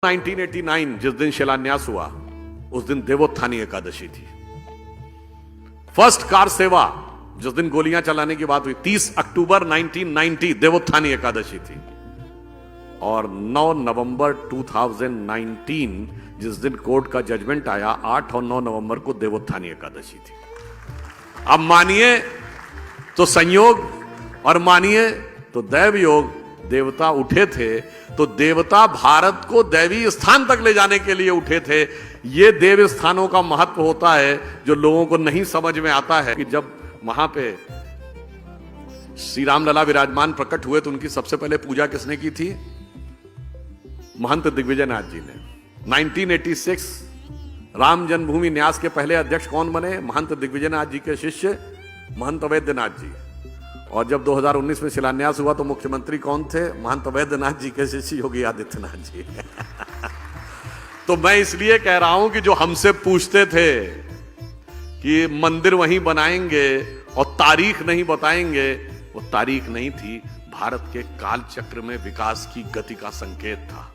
1989 जिस दिन शिलान्यास हुआ उस दिन देवोत्थानी एकादशी थी। फर्स्ट कार सेवा जिस दिन गोलियां चलाने की बात हुई 30 अक्टूबर 1990 देवोत्थानी एकादशी थी। और 9 नवंबर 2019 जिस दिन कोर्ट का जजमेंट आया 8 और 9 नवंबर को देवोत्थानी एकादशी थी। अब मानिए तो संयोग और मानिए तो दैव योग। देवता उठे थे तो देवता भारत को दैवी स्थान तक ले जाने के लिए उठे थे। ये देव स्थानों का महत्व होता है जो लोगों को नहीं समझ में आता है कि जब वहां पे श्री राम लला विराजमान प्रकट हुए तो उनकी सबसे पहले पूजा किसने की थी? महंत दिग्विजयनाथ जी ने। 1986 राम जन्मभूमि न्यास के पहले अध्यक्ष कौन बने? महंत दिग्विजयनाथ जी के शिष्य महंत अवैधनाथ जी। और जब 2019 में शिलान्यास हुआ तो मुख्यमंत्री कौन थे? महंत अवैधनाथ जी के शिष्य योगी आदित्यनाथ जी। तो मैं इसलिए कह रहा हूं कि जो हमसे पूछते थे कि मंदिर वहीं बनाएंगे और तारीख नहीं बताएंगे, वो तारीख नहीं थी, भारत के काल चक्र में विकास की गति का संकेत था।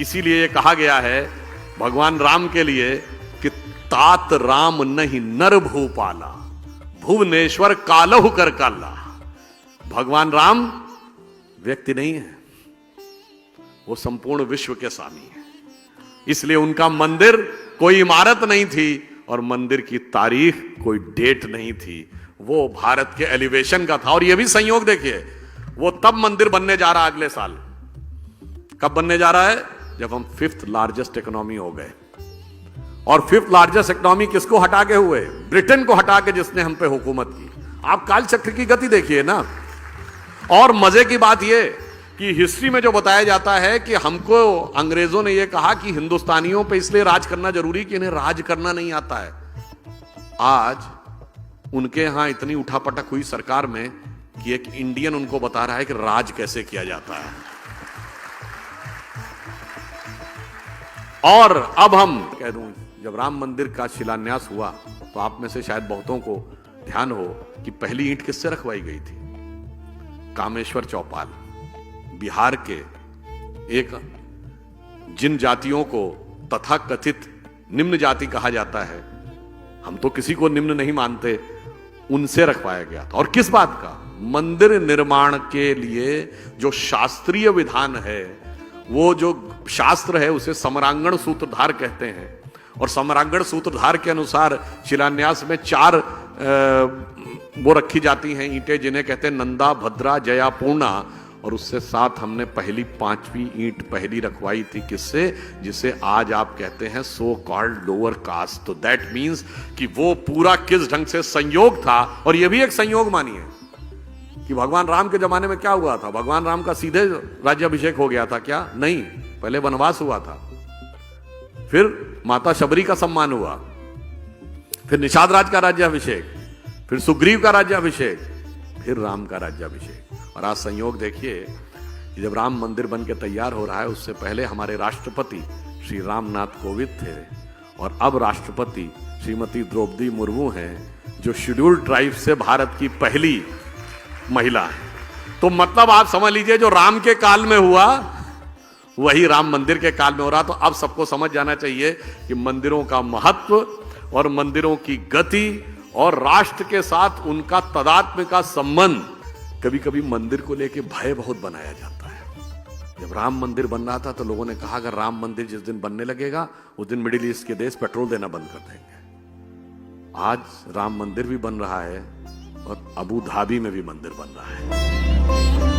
इसीलिए ये कहा गया है भगवान राम के लिए कि तात राम नहीं नर भूपाला, भुवनेश्वर कालहु कर काला। भगवान राम व्यक्ति नहीं है, वो संपूर्ण विश्व के स्वामी है। इसलिए उनका मंदिर कोई इमारत नहीं थी और मंदिर की तारीख कोई डेट नहीं थी, वो भारत के एलिवेशन का था। और ये भी संयोग देखिए, वो तब मंदिर बनने जा रहा है अगले साल। कब बनने जा रहा है? जब हम 5th लार्जेस्ट इकोनॉमी हो गए। और 5th लार्जेस्ट इकोनॉमी किसको हटा के हुए? ब्रिटेन को हटा के, जिसने हम पे हुकूमत की। आप काल चक्र की गति देखिए ना। और मजे की बात यह कि हिस्ट्री में जो बताया जाता है कि हमको अंग्रेजों ने यह कहा कि हिंदुस्तानियों पे इसलिए राज करना जरूरी कि इन्हें राज करना नहीं आता है। आज उनके यहां इतनी उठापटक हुई सरकार में कि एक इंडियन उनको बता रहा है कि राज कैसे किया जाता है। और अब हम कह दूं, जब राम मंदिर का शिलान्यास हुआ तो आप में से शायद बहुतों को ध्यान हो कि पहली ईंट किससे रखवाई गई थी? कामेश्वर चौपाल, बिहार के एक जिन जातियों को तथाकथित निम्न जाति कहा जाता है, हम तो किसी को निम्न नहीं मानते, उनसे रखवाया गया था। और किस बात का? मंदिर निर्माण के लिए जो शास्त्रीय विधान है, वो जो शास्त्र है उसे समरांगण सूत्रधार कहते हैं। और समरांगण सूत्रधार के अनुसार शिलान्यास में 4 वो रखी जाती हैं ईंटें, जिन्हें कहते हैं नंदा, भद्रा, जया, पूर्णा। और उससे साथ हमने पहली 5वीं ईंट पहली रखवाई थी। किससे? जिसे आज आप कहते हैं सो कॉल्ड लोअर कास्ट। तो दैट मीन्स कि वो पूरा किस ढंग से संयोग था। और यह भी एक संयोग मानिए कि भगवान राम के जमाने में क्या हुआ था? भगवान राम का सीधे राज्याभिषेक हो गया था क्या? नहीं, पहले वनवास हुआ था, फिर माता शबरी का सम्मान हुआ, फिर निषाद राज का राज्याभिषेक, फिर सुग्रीव का राज्याभिषेक, फिर राम का राज्याभिषेक। और आज संयोग देखिए कि जब राम मंदिर बन के तैयार हो रहा है, उससे पहले हमारे राष्ट्रपति श्री रामनाथ कोविंद थे और अब राष्ट्रपति श्रीमती द्रौपदी मुर्मू हैं, जो शेड्यूल्ड ट्राइब से भारत की पहली महिला है। तो मतलब आप समझ लीजिए, जो राम के काल में हुआ वही राम मंदिर के काल में हो रहा। तो अब सबको समझ जाना चाहिए कि मंदिरों का महत्व और मंदिरों की गति और राष्ट्र के साथ उनका तदात्म्य का संबंध, कभी कभी मंदिर को लेकर भय बहुत बनाया जाता है। जब राम मंदिर बन रहा था तो लोगों ने कहा अगर राम मंदिर जिस दिन बनने लगेगा उस दिन मिडिल ईस्ट के देश पेट्रोल देना बंद कर देंगे। आज राम मंदिर भी बन रहा है और अबू धाबी में भी मंदिर बन रहा है।